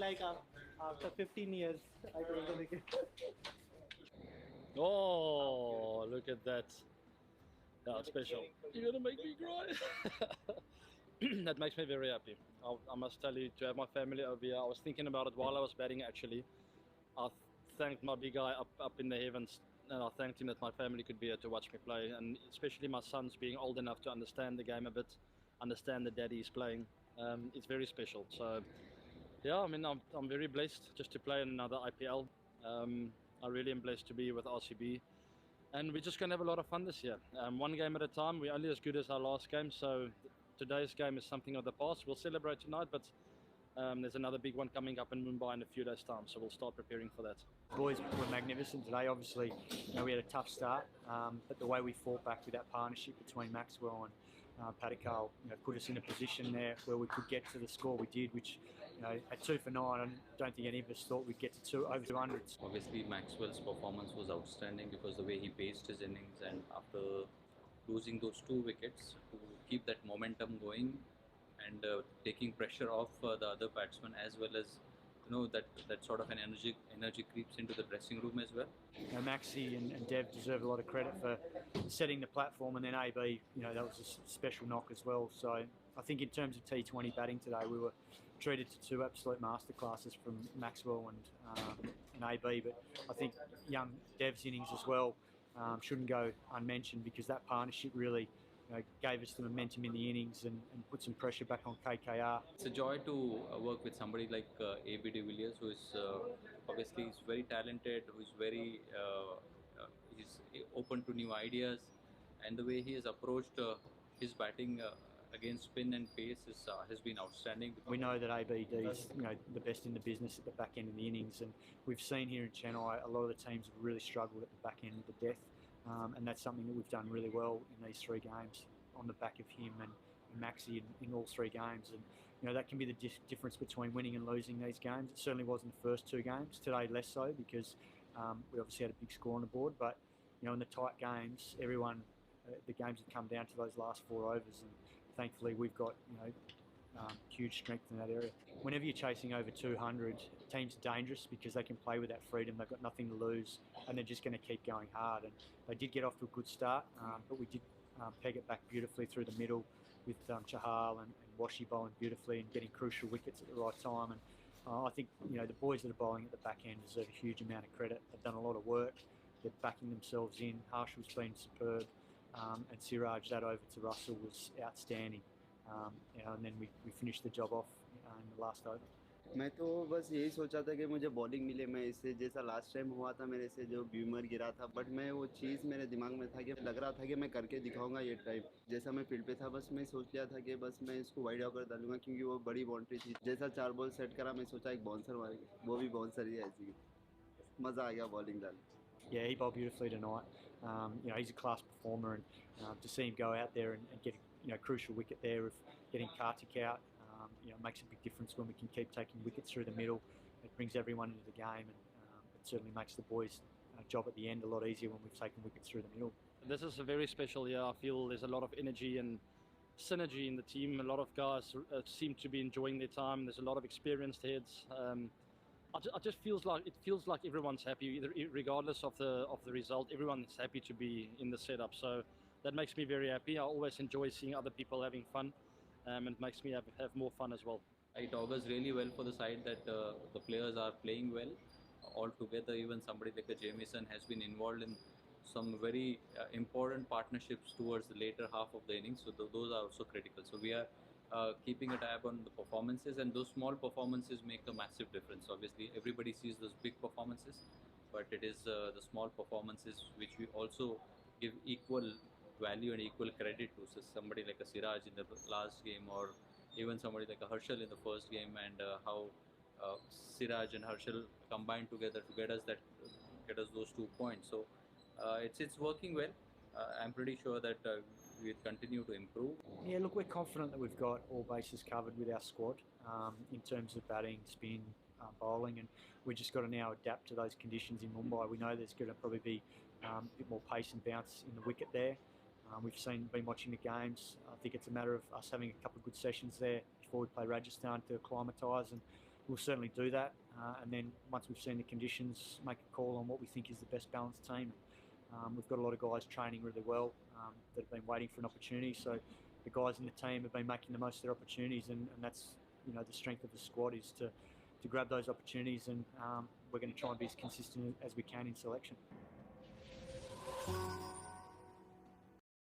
like after 15 years, I told the wicket. Oh, look at that. That's special. You're gonna make me cry. That makes me very happy. I must tell you, to have my family over here, I was thinking about it while I was batting actually. I thanked my big guy up in the heavens, and I thanked him that my family could be here to watch me play, and especially my sons being old enough to understand the game a bit, understand that daddy is playing. It's very special. So yeah, I mean, I'm very blessed just to play in another IPL. I really am blessed to be with RCB, and we're just going to have a lot of fun this year. One game at a time. We're only as good as our last game, so today's game is something of the past. We'll celebrate tonight, but there's another big one coming up in Mumbai in a few days' time, so we'll start preparing for that. Boys were magnificent today. Obviously, we had a tough start, but the way we fought back with that partnership between Maxwell and Padikal, put us in a position there where we could get to the score we did, which, at 2 for 9, I don't think any of us thought we'd get to over 200. Obviously, Maxwell's performance was outstanding because the way he paced his innings, and after losing those 2 wickets, to keep that momentum going and taking pressure off the other batsmen, as well as that sort of an energy creeps into the dressing room as well. Maxi and Dev deserve a lot of credit for setting the platform, and then AB, that was a special knock as well. So I think in terms of T20 batting today, we were treated to 2 absolute masterclasses from Maxwell and AB, but I think young Dev's innings as well shouldn't go unmentioned, because that partnership really gave us the momentum in the innings and put some pressure back on KKR. It's a joy to work with somebody like AB de Villiers, who is obviously is very talented, who is very he's open to new ideas, and the way he has approached his batting against spin and pace has been outstanding. We know that ABD is the best in the business at the back end of the innings, and we've seen here in Chennai a lot of the teams have really struggled at the back end of the death. And that's something that we've done really well in these 3 games on the back of him and Maxi in all 3 games. And that can be the difference between winning and losing these games. It certainly was in the first 2 games. Today less so, because we obviously had a big score on the board. But in the tight games, the games have come down to those last 4 overs, and thankfully we've got huge strength in that area. Whenever you're chasing over 200, teams are dangerous because they can play with that freedom. They've got nothing to lose, and they're just going to keep going hard. And they did get off to a good start, but we did peg it back beautifully through the middle with Chahal and Washi bowling beautifully and getting crucial wickets at the right time. And I think the boys that are bowling at the back end deserve a huge amount of credit. They've done a lot of work. They're backing themselves in. Harshal's been superb, and Siraj, that over to Russell was outstanding. And then we finished the job off in the last over. मैं तो बस यही सोचा था कि मुझे bowling मिले, मैं इससे जैसा लास्ट टाइम हुआ था मेरे से जो ब्यूमर गिरा था, बट मैं वो चीज़ मेरे दिमाग में था कि लग रहा था कि मैं करके दिखाऊंगा ये टाइम। जैसा मैं फील्ड पे था, बस मैं सोच लिया था कि बस मैं इसको वाइड ऑकर डालूंगा, क्योंकि वो बड़ी बाउंड्री थी। जैसा 4 बॉल सेट करा, मैं सोचा एक बाउंसर मारेगा, वो भी बाउंसर ही ऐसी। मज़ा आ गया बॉलिंग डालने। Yeah, he bowled beautifully tonight. He's a class performer, and to see him go out there and get a crucial wicket there of getting Kartik out, makes a big difference when we can keep taking wickets through the middle. It brings everyone into the game, and it certainly makes the boys' job at the end a lot easier when we've taken wickets through the middle. This is a very special year. I feel there's a lot of energy and synergy in the team. A lot of guys seem to be enjoying their time. There's a lot of experienced heads. I just feels like everyone's happy, regardless of the result. Everyone's happy to be in the setup, so that makes me very happy. I always enjoy seeing other people having fun, and it makes me have more fun as well. It augurs really well for the side that the players are playing well all together. Even somebody like Jamieson has been involved in some very important partnerships towards the later half of the innings, so those are also critical. So we are keeping a tab on the performances, and those small performances make a massive difference. Obviously everybody sees those big performances, but it is the small performances which we also give equal value and equal credit to. So somebody like a Siraj in the last game, or even somebody like a Harshal in the first game, and how Siraj and Harshal combined together to get us those 2 points. So it's working well. I'm pretty sure that we'll continue to improve. Yeah, look, we're confident that we've got all bases covered with our squad in terms of batting, spin, bowling, and we've just got to now adapt to those conditions in Mumbai. We know there's going to probably be a bit more pace and bounce in the wicket there. We've been watching the games. I think it's a matter of us having a couple of good sessions there before we play Rajasthan to acclimatise, and we'll certainly do that. And then once we've seen the conditions, make a call on what we think is the best balanced team. We've got a lot of guys training really well that have been waiting for an opportunity. So the guys in the team have been making the most of their opportunities, and that's the strength of the squad is to grab those opportunities, and we're going to try and be as consistent as we can in selection.